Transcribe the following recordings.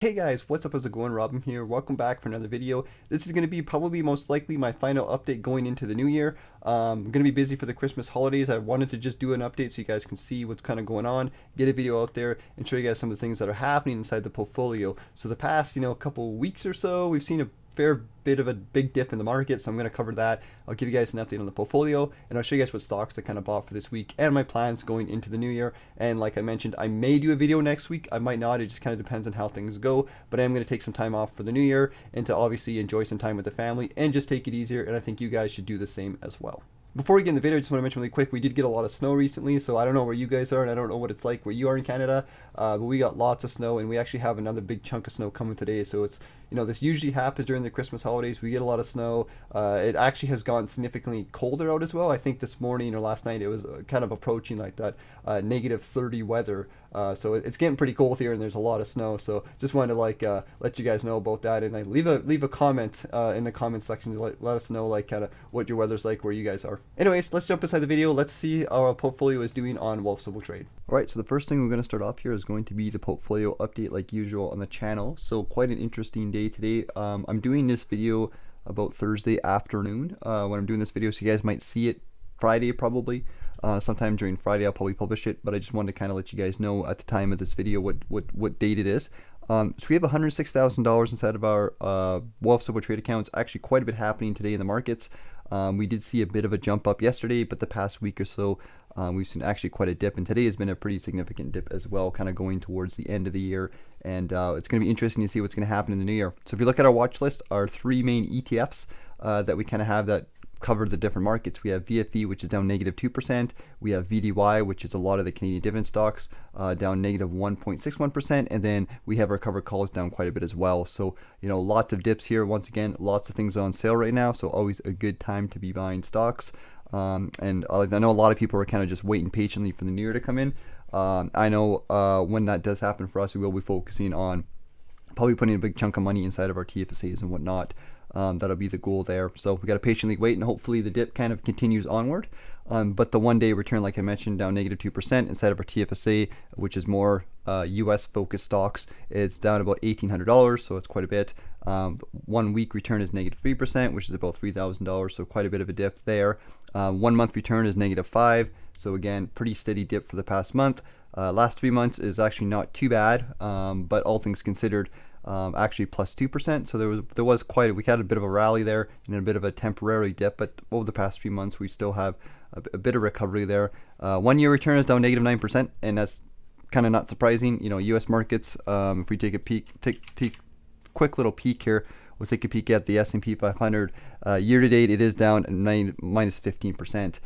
Hey guys, what's up? How's it going? Robin here. Welcome back for another video. This is going to be probably most likely my final update going into the new year. I'm going to be busy for the Christmas holidays. I wanted to just do an update so you guys can see what's kind of going on, get a video out there, and show you guys some of the things that are happening inside the portfolio. So the past, couple weeks or so, we've seen a fair bit of a big dip in the market, so I'm going to cover that. I'll give you guys an update on the portfolio, and I'll show you guys what stocks I kind of bought for this week and my plans going into the new year. And like I mentioned, I may do a video next week, I might not, it just kind of depends on how things go, but I am going to take some time off for the new year and to obviously enjoy some time with the family and just take it easier, and I think you guys should do the same as well. Before we get in the video, I just want to mention really quick, we did get a lot of snow recently, so I don't know where you guys are, and I don't know what it's like where you are in Canada, but we got lots of snow, and we actually have another big chunk of snow coming today, so it's, this usually happens during the Christmas holidays. We get a lot of snow. It actually has gone significantly colder out as well. I think this morning or last night it was kind of approaching like that negative 30 weather. So it's getting pretty cold here, and there's a lot of snow. So just wanted to let you guys know about that, and leave a comment in the comment section to let us know kind of what your weather's like where you guys are. Anyways, let's jump inside the video. Let's see how our portfolio is doing on Wolf Civil Trade. All right, so the first thing we're going to start off here is going to be the portfolio update like usual on the channel. So quite an interesting day today. I'm doing this video about Thursday afternoon when I'm doing this video, so you guys might see it Friday probably. Sometime during Friday I'll probably publish it, but I just wanted to kind of let you guys know at the time of this video what date it is. So we have $106,000 inside of our Wolf Civil Trade accounts. Actually quite a bit happening today in the markets. We did see a bit of a jump up yesterday, but the past week or so we've seen actually quite a dip, and today has been a pretty significant dip as well, kind of going towards the end of the year, and it's going to be interesting to see what's going to happen in the new year. So if you look at our watch list, our three main ETFs that we kind of have that cover the different markets. We have VFE, which is down negative 2%. We have VDY, which is a lot of the Canadian dividend stocks, down negative 1.61%. And then we have our covered calls down quite a bit as well. So, lots of dips here. Once again, lots of things on sale right now. So always a good time to be buying stocks. And I know a lot of people are kind of just waiting patiently for the new year to come in. I know when that does happen for us, we will be focusing on probably putting a big chunk of money inside of our TFSAs and whatnot. That'll be the goal there. So we got to patiently wait, and hopefully the dip kind of continues onward. But the one-day return, like I mentioned, down negative 2% inside of our TFSA, which is more U.S. focused stocks. It's down about $1,800, so it's quite a bit. 1 week return is negative 3%, which is about $3,000, so quite a bit of a dip there. 1 month return is negative 5%, so again, pretty steady dip for the past month. Last 3 months is actually not too bad, but all things considered, actually plus 2%. So we had a bit of a rally there and a bit of a temporary dip, but over the past 3 months we still have a bit of recovery there. 1 year return is down negative 9%, and that's kind of not surprising. U.S. markets, if we take a quick little peek here, we'll take a peek at the S&P 500. Year to date, it is down minus 15%.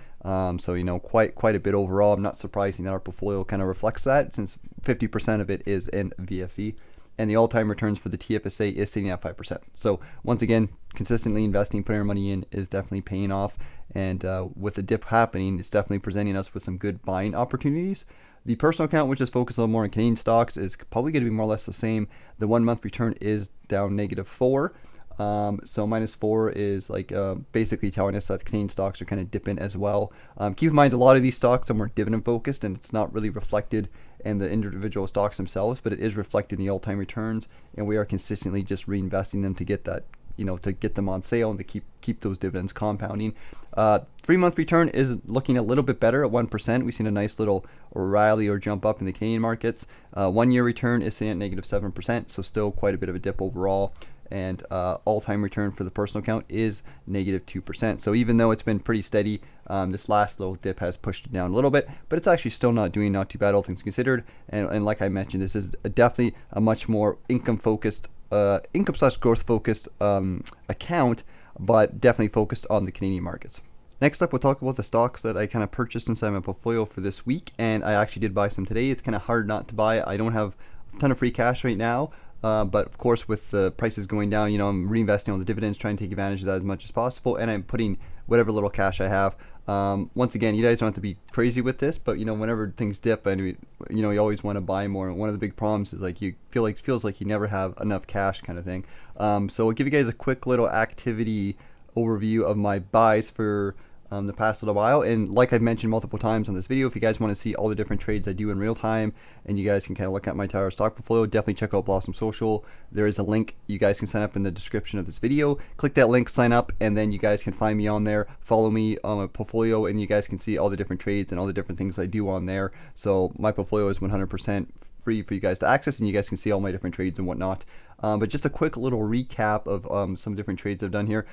So quite a bit overall. I'm not surprising that our portfolio kind of reflects that, since 50% of it is in VFE. And the all-time returns for the TFSA is sitting at 5%. So once again, consistently investing, putting our money in is definitely paying off. And with the dip happening, it's definitely presenting us with some good buying opportunities. The personal account, which is focused a little more on Canadian stocks, is probably going to be more or less the same. The 1 month return is down negative 4%. So minus 4 is basically telling us that the Canadian stocks are kind of dipping as well. Keep in mind, a lot of these stocks are more dividend focused, and it's not really reflected in the individual stocks themselves, but it is reflected in the all-time returns, and we are consistently just reinvesting them to get that, to get them on sale and to keep those dividends compounding. 3 month return is looking a little bit better at 1%. We've seen a nice little rally or jump up in the Canadian markets. 1 year return is sitting at negative 7%, so still quite a bit of a dip overall. And all-time return for the personal account is negative 2%. So even though it's been pretty steady, this last little dip has pushed it down a little bit, but it's actually still not too bad, all things considered. And like I mentioned, this is definitely a much more income-focused, income/growth focused account, but definitely focused on the Canadian markets. Next up, we'll talk about the stocks that I kind of purchased inside my portfolio for this week, and I actually did buy some today. It's kind of hard not to buy. I don't have a ton of free cash right now. But of course, with the prices going down, I'm reinvesting on the dividends, trying to take advantage of that as much as possible, and I'm putting whatever little cash I have. Once again, you guys don't have to be crazy with this, but whenever things dip, and you always want to buy more. And one of the big problems is feels like you never have enough cash, kind of thing. So I'll give you guys a quick little activity overview of my buys for the past little while. And like I've mentioned multiple times on this video, if you guys want to see all the different trades I do in real time and you guys can kind of look at my entire stock portfolio, definitely check out Blossom Social. There is a link you guys can sign up in the description of this video. Click that link, sign up, and then you guys can find me on there, follow me on my portfolio, and you guys can see all the different trades and all the different things I do on there. So my portfolio is 100% free for you guys to access, and you guys can see all my different trades and whatnot. But just a quick little recap of some different trades I've done here.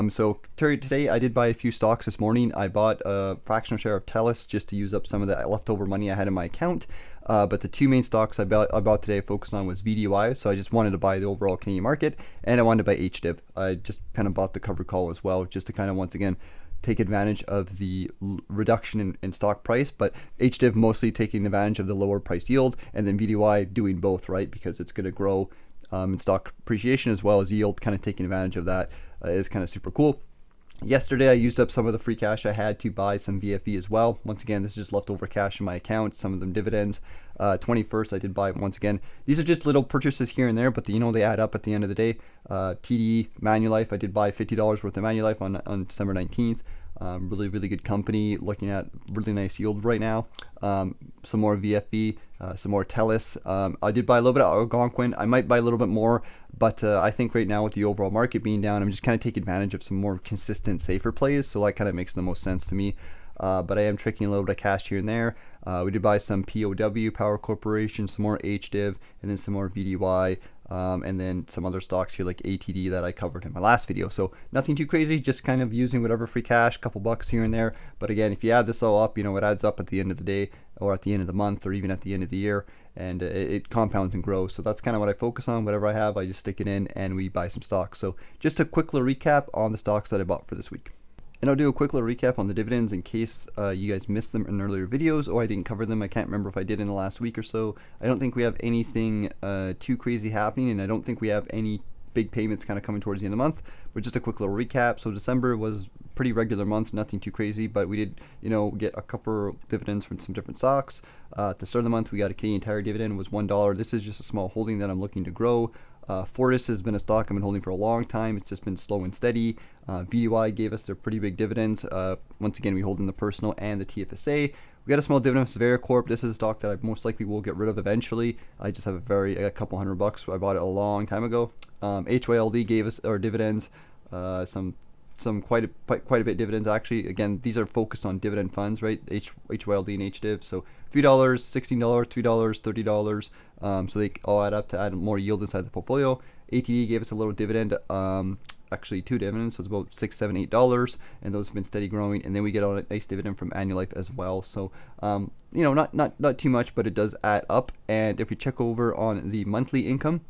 So today I did buy a few stocks this morning. I bought a fractional share of TELUS just to use up some of the leftover money I had in my account. But the two main stocks I bought today I focused on was VDY. So I just wanted to buy the overall Canadian market, and I wanted to buy HDIV. I just kind of bought the covered call as well, just to kind of once again take advantage of the reduction in stock price, but HDIV mostly taking advantage of the lower price yield, and then VDY doing both, right? Because it's going to grow in stock appreciation as well as yield, kind of taking advantage of that is kind of super cool. Yesterday I used up some of the free cash I had to buy some VFE as well. Once again, this is just leftover cash in my account, some of them dividends. 21st I did buy once again. These are just little purchases here and there, but they add up at the end of the day. TD Manulife, I did buy $50 worth of Manulife on December 19th. Really good company, looking at really nice yield right now. Some more VFE, some more TELUS. I did buy a little bit of Algonquin. I might buy a little bit more, but I think right now with the overall market being down, I'm just kind of taking advantage of some more consistent, safer plays. So that kind of makes the most sense to me. But I am tricking a little bit of cash here and there. We did buy some POW, Power Corporation, some more HDIV, and then some more VDY, and then some other stocks here like ATD that I covered in my last video. So nothing too crazy, just kind of using whatever free cash, couple bucks here and there. But again, if you add this all up, it adds up at the end of the day, or at the end of the month, or even at the end of the year, and it compounds and grows. So that's kind of what I focus on. Whatever I have, I just stick it in and we buy some stocks. So just a quick little recap on the stocks that I bought for this week. And I'll do a quick little recap on the dividends in case you guys missed them in earlier videos, or I didn't cover them. I can't remember if I did in the last week or so. I don't think we have anything too crazy happening, and I don't think we have any big payments kind of coming towards the end of the month. But just a quick little recap. So December was a pretty regular month, nothing too crazy, but we did, get a couple dividends from some different stocks. At the start of the month, we got a Canadian Tire dividend, was $1. This is just a small holding that I'm looking to grow. Fortis has been a stock I've been holding for a long time. It's just been slow and steady. VDY gave us their pretty big dividends. Once again, we hold in the personal and the TFSA. We got a small dividend from Severa Corp. This is a stock that I most likely will get rid of eventually. I just have a couple $100. So I bought it a long time ago. HYLD gave us our dividends. Some quite a bit dividends actually. Again, these are focused on dividend funds, right? HYLD and HDIV. So $3, $16, $2, $30. So they all add up to add more yield inside the portfolio. ATD gave us a little dividend. Actually two dividends, so it's about $6, $7, $8, and those have been steady growing. And then we get a nice dividend from Manulife as well. So not too much, but it does add up. And if we check over on the monthly income,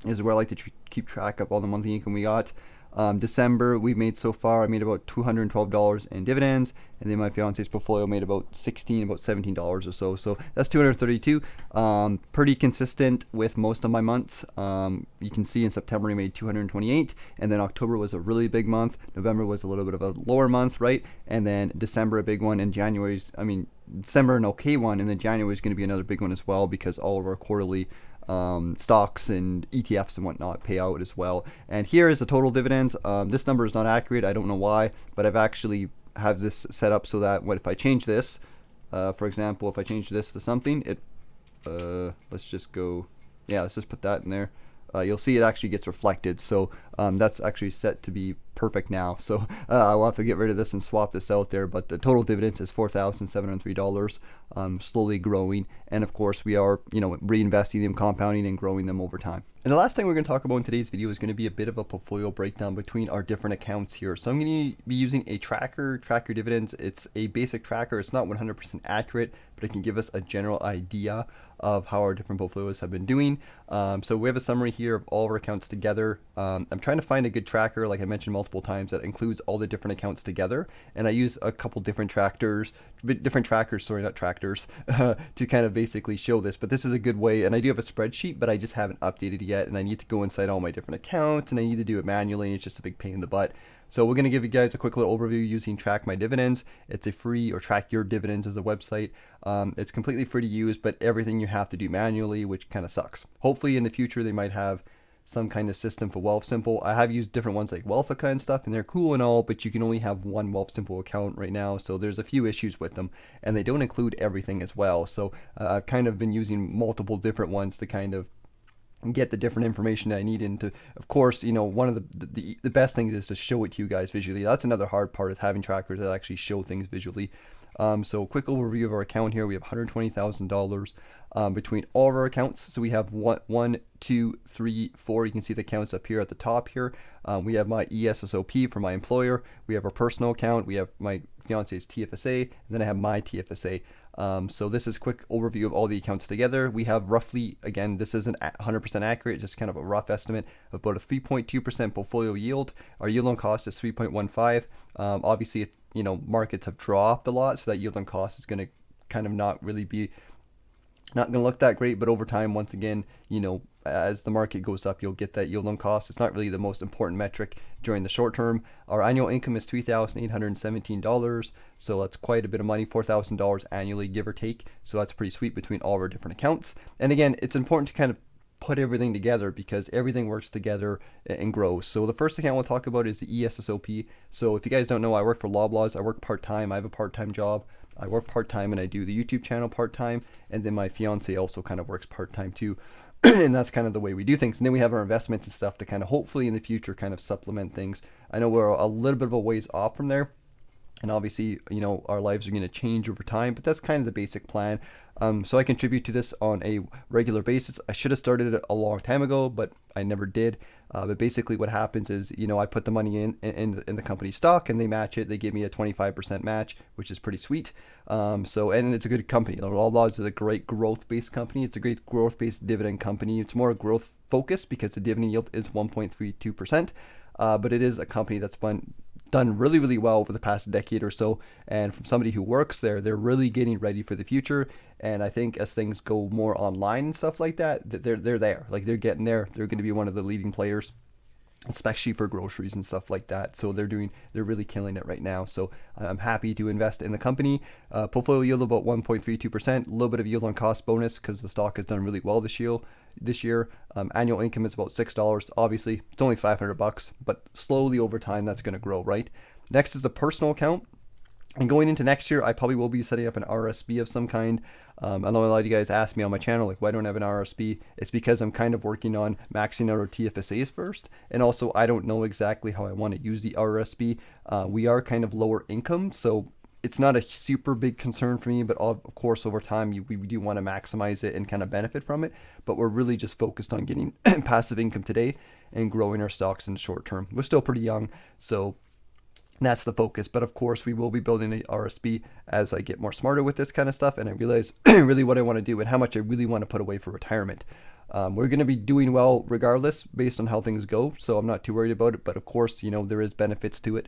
is where I like to keep track of all the monthly income we got. December we made so far, I made about $212 in dividends, and then my fiance's portfolio made about $17 or so. So that's $232. Pretty consistent with most of my months. You can see in September we made $228, and then October was a really big month. November was a little bit of a lower month, right? And then December a big one, and December an okay one, and then January is going to be another big one as well, because all of our quarterly stocks and ETFs and whatnot pay out as well. And here is the total dividends. This number is not accurate. I don't know why, but I've actually have this set up so that if I change this, for example, if I change this to something, let's just put that in there. You'll see it actually gets reflected. So that's actually set to be perfect now. So I'll have to get rid of this and swap this out there. But the total dividends is $4,703, slowly growing. And of course, we are reinvesting them, compounding, and growing them over time. And the last thing we're going to talk about in today's video is going to be a bit of a portfolio breakdown between our different accounts here. So I'm going to be using a tracker, track your dividends. It's a basic tracker. It's not 100% accurate, but it can give us a general idea of how our different portfolios have been doing. So we have a summary here of all of our accounts together. I'm trying to find a good tracker, like I mentioned multiple times, that includes all the different accounts together. And I use a couple different trackers, to kind of basically show this. But this is a good way, and I do have a spreadsheet, but I just haven't updated it yet, and I need to go inside all my different accounts, and I need to do it manually, and it's just a big pain in the butt. So we're going to give you guys a quick little overview using Track My Dividends. It's a free, or Track Your Dividends is a website. It's completely free to use, but everything you have to do manually, which kind of sucks. Hopefully in the future they might have some kind of system for Wealthsimple. I have used different ones like Wealthica and stuff, and they're cool and all, but you can only have one Wealthsimple account right now, so there's a few issues with them, and they don't include everything as well. So I've kind of been using multiple different ones to kind of get the different information that I need into. Of course, one of the best things is to show it to you guys visually. That's another hard part, is having trackers that actually show things visually. So quick overview of our account here. We have $120,000 between all of our accounts. So we have one, two, three, four. You can see the accounts up here at the top here. We have my ESSOP for my employer. We have our personal account. We have my fiance's TFSA, and then I have my TFSA. So this is a quick overview of all the accounts together. We have roughly, again, this isn't 100% accurate, just kind of a rough estimate, of about a 3.2% portfolio yield. Our yield on cost is 3.15. Obviously, markets have dropped a lot, so that yield on cost is going to kind of not going to look that great. But over time, once again, as the market goes up, you'll get that yield on cost. It's not really the most important metric during the short term. Our annual income is $3,817, so that's quite a bit of money, $4,000 annually, give or take. So that's pretty sweet between all of our different accounts. And again, it's important to kind of put everything together, because everything works together and grows. So the first account we'll talk about is the ESSOP. So if you guys don't know, I work for Loblaws. I work part-time. I have a part-time job. I work part-time, and I do the YouTube channel part-time, and then my fiance also kind of works part-time too. And that's kind of the way we do things. And then we have our investments and stuff to kind of hopefully in the future kind of supplement things. I know we're a little bit of a ways off from there, and obviously, our lives are going to change over time, but that's kind of the basic plan. So I contribute to this on a regular basis. I should have started it a long time ago, but I never did. But basically what happens is, I put the money in the company stock, and they match it. They give me a 25% match, which is pretty sweet. And it's a good company. Loblaws is a great growth-based company. It's a great growth-based dividend company. It's more growth focused because the dividend yield is 1.32%. But it is a company that's been done really, really well over the past decade or so. And from somebody who works there, they're really getting ready for the future. And I think as things go more online and stuff like that, they're there. Like, they're getting there. They're going to be one of the leading players, especially for groceries and stuff like that. So they're really killing it right now. So I'm happy to invest in the company. Portfolio yield about 1.32%, a little bit of yield on cost bonus because the stock has done really well this year. Annual income is about $6. Obviously, it's only $500, but slowly over time, that's going to grow, right? Next is the personal account. And going into next year, I probably will be setting up an RSP of some kind. I know a lot of you guys ask me on my channel, like, why don't I have an RSP? It's because I'm kind of working on maxing out our TFSAs first. And also, I don't know exactly how I want to use the RSP. We are kind of lower income, so it's not a super big concern for me, but of course, over time, we do want to maximize it and kind of benefit from it. But we're really just focused on getting passive income today and growing our stocks in the short term. We're still pretty young, so that's the focus. But of course, we will be building an RSP as I get more smarter with this kind of stuff, and I realize really what I want to do and how much I really want to put away for retirement. We're going to be doing well regardless based on how things go, so I'm not too worried about it. But of course, there is benefits to it.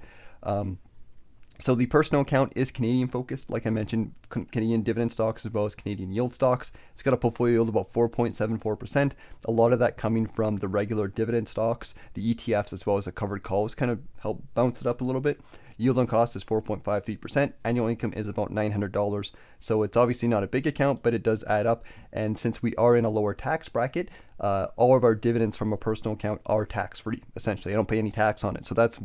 So the personal account is Canadian focused, like I mentioned, Canadian dividend stocks as well as Canadian yield stocks. It's got a portfolio yield of about 4.74%. A lot of that coming from the regular dividend stocks, the ETFs, as well as the covered calls kind of help bounce it up a little bit. Yield on cost is 4.53%. Annual income is about $900. So it's obviously not a big account, but it does add up. And since we are in a lower tax bracket, all of our dividends from a personal account are tax-free, essentially. I don't pay any tax on it. So that's a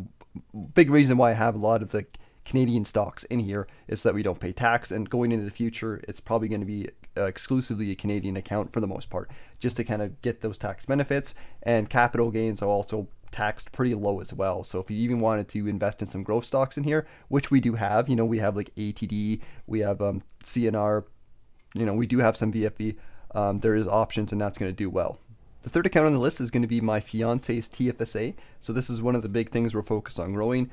big reason why I have a lot of the Canadian stocks in here, is that we don't pay tax. And going into the future, it's probably going to be exclusively a Canadian account for the most part, just to kind of get those tax benefits. And capital gains are also taxed pretty low as well. So if you even wanted to invest in some growth stocks in here, which we do have, we have like ATD, we have CNR, we do have some VFV. There is options, and that's going to do well. The third account on the list is going to be my fiance's TFSA. So this is one of the big things we're focused on growing.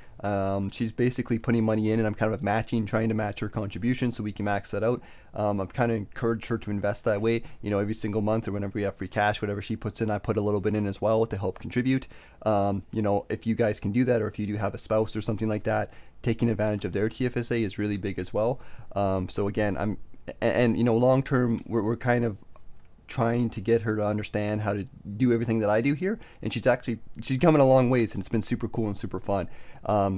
She's basically putting money in, and I'm kind of trying to match her contribution so we can max that out. I've kind of encouraged her to invest that way. Every single month or whenever we have free cash, whatever she puts in, I put a little bit in as well to help contribute. If you guys can do that, or if you do have a spouse or something like that, taking advantage of their TFSA is really big as well. So again, long term, we're kind of trying to get her to understand how to do everything that I do here, and she's coming a long ways, and it's been super cool and super fun.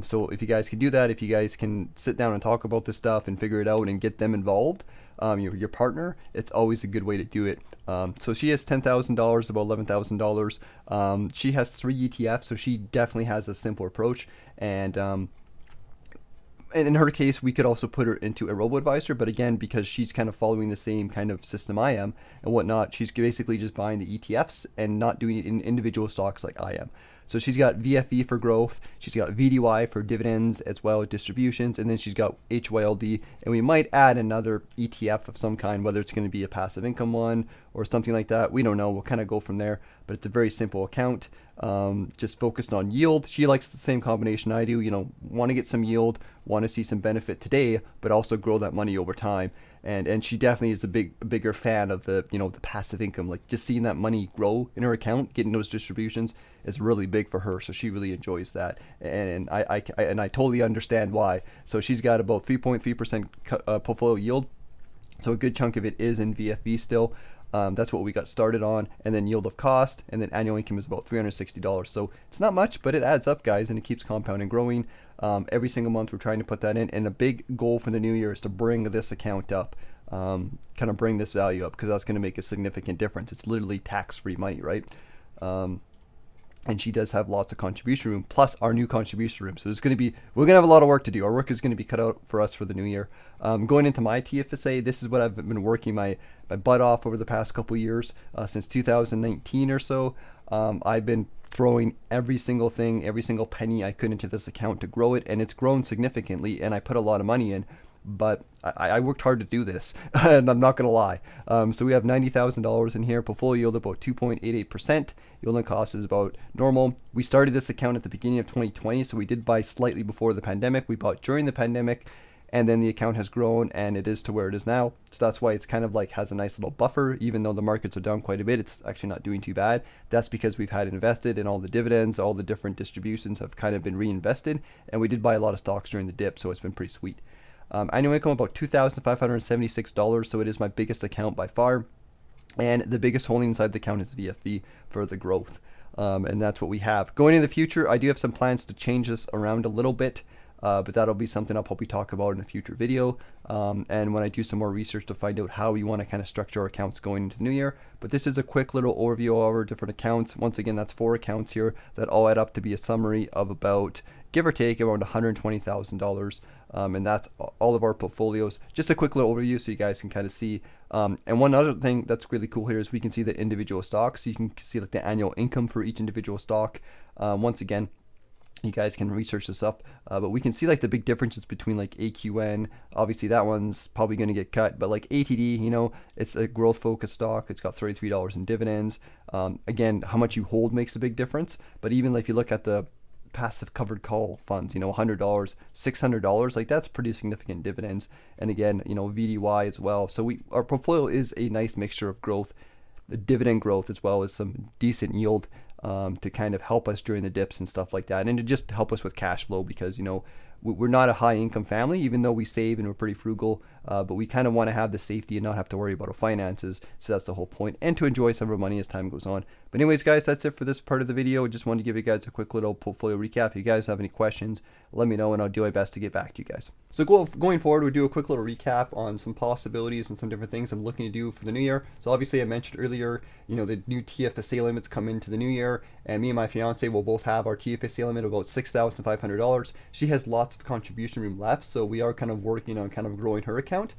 So if you guys can do that, if you guys can sit down and talk about this stuff and figure it out and get them involved, your partner, it's always a good way to do it. So she has $10,000, about $11,000. She has 3 ETFs, so she definitely has a simpler approach. And in her case, we could also put her into a robo-advisor, but again, because she's kind of following the same kind of system I am and whatnot, she's basically just buying the ETFs and not doing it in individual stocks like I am. So she's got VFE for growth, she's got VDY for dividends as well as distributions, and then she's got HYLD, and we might add another ETF of some kind, whether it's going to be a passive income one or something like that. We don't know. We'll kind of go from there, but it's a very simple account, just focused on yield. She likes the same combination I do, want to get some yield, want to see some benefit today, but also grow that money over time. And she definitely is a bigger fan of the the passive income, like just seeing that money grow in her account, getting those distributions is really big for her. So she really enjoys that, and I totally understand why. So she's got about 3.3% portfolio yield. So a good chunk of it is in VFV still. That's what we got started on, and then yield of cost, and then annual income is about $360. So it's not much, but it adds up, guys, and it keeps compounding, growing. Every single month we're trying to put that in, and a big goal for the new year is to bring this account up, kind of bring this value up, because that's going to make a significant difference. It's literally tax-free money, right? And she does have lots of contribution room, plus our new contribution room. So we're going to have a lot of work to do. Our work is going to be cut out for us for the new year. Going into my TFSA, this is what I've been working my butt off over the past couple years, since 2019 or so. I've been throwing every single thing, every single penny I could into this account to grow it, and it's grown significantly, and I put a lot of money in. But I worked hard to do this, and I'm not going to lie. So we have $90,000 in here. Portfolio yield about 2.88%. Yield on cost is about normal. We started this account at the beginning of 2020, so we did buy slightly before the pandemic. We bought during the pandemic, and then the account has grown, and it is to where it is now. So that's why it's kind of like has a nice little buffer. Even though the markets are down quite a bit, it's actually not doing too bad. That's because we've had invested in all the dividends, all the different distributions have kind of been reinvested, and we did buy a lot of stocks during the dip, so it's been pretty sweet. Annual income about $2,576, so it is my biggest account by far, and the biggest holding inside the account is VFV for the growth, and that's what we have. Going in the future, I do have some plans to change this around a little bit, but that'll be something I'll probably talk about in a future video, and when I do some more research to find out how we want to kind of structure our accounts going into the new year. But this is a quick little overview of our different accounts. Once again, that's 4 accounts here that all add up to be a summary of about, give or take, around $120,000. And that's all of our portfolios. Just a quick little overview so you guys can kind of see. And one other thing that's really cool here is we can see the individual stocks. So you can see like the annual income for each individual stock. Once again, you guys can research this up, but we can see like the big differences between like AQN. Obviously that one's probably going to get cut, but like ATD, it's a growth focused stock. It's got $33 in dividends. Again, how much you hold makes a big difference, but even if you look at the passive covered call funds, $100, $600, like that's pretty significant dividends. And again, VDY as well. So our portfolio is a nice mixture of growth, the dividend growth, as well as some decent yield, to kind of help us during the dips and stuff like that, and to just help us with cash flow, because we're not a high income family, even though we save and we're pretty frugal, but we kind of want to have the safety and not have to worry about our finances. So that's the whole point, and to enjoy some of our money as time goes on. But anyways, guys, that's it for this part of the video. I just wanted to give you guys a quick little portfolio recap. If you guys have any questions, let me know, and I'll do my best to get back to you guys. So going forward, we'll do a quick little recap on some possibilities and some different things I'm looking to do for the new year. So obviously I mentioned earlier, the new TFSA limits come into the new year, and me and my fiance will both have our TFSA limit of about $6,500. She has lots of contribution room left, so we are kind of working on kind of growing her account.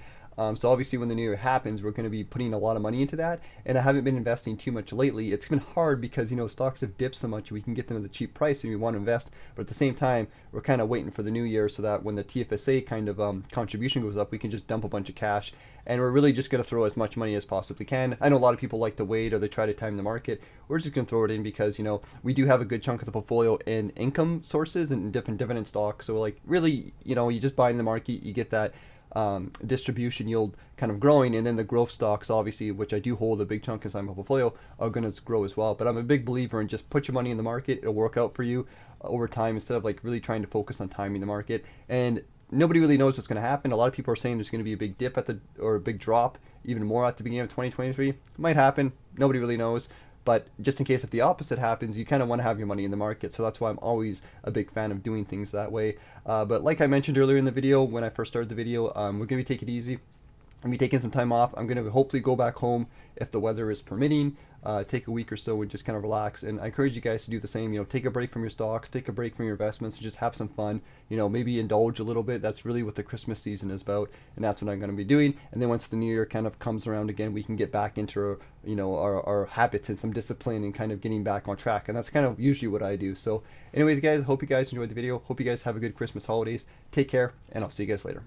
So obviously when the new year happens, we're going to be putting a lot of money into that, and I haven't been investing too much lately. It's been hard because stocks have dipped so much, we can get them at a cheap price and we want to invest, but at the same time we're kind of waiting for the new year so that when the TFSA kind of contribution goes up, we can just dump a bunch of cash, and we're really just going to throw as much money as possibly can. I know a lot of people like to wait or they try to time the market. We're just going to throw it in because we do have a good chunk of the portfolio in income sources and different dividend stocks. So like really, you just buy in the market, you get that distribution yield kind of growing, and then the growth stocks, obviously, which I do hold a big chunk inside my portfolio, are going to grow as well. But I'm a big believer in just put your money in the market. It'll work out for you over time, instead of like really trying to focus on timing the market. And nobody really knows what's going to happen. A lot of people are saying there's going to be a big dip or a big drop, even more at the beginning of 2023. It might happen. Nobody really knows. But just in case if the opposite happens, you kind of want to have your money in the market. So that's why I'm always a big fan of doing things that way. But like I mentioned earlier in the video, when I first started the video, we're going to take it easy. I'm be taking some time off. I'm going to hopefully go back home if the weather is permitting, take a week or so and just kind of relax. And I encourage you guys to do the same. Take a break from your stocks, take a break from your investments, and just have some fun. Maybe indulge a little bit. That's really what the Christmas season is about, and that's what I'm going to be doing. And then once the new year kind of comes around again, we can get back into our habits and some discipline and kind of getting back on track. And that's kind of usually what I do. So anyways, guys, hope you guys enjoyed the video. Hope you guys have a good Christmas holidays. Take care, and I'll see you guys later.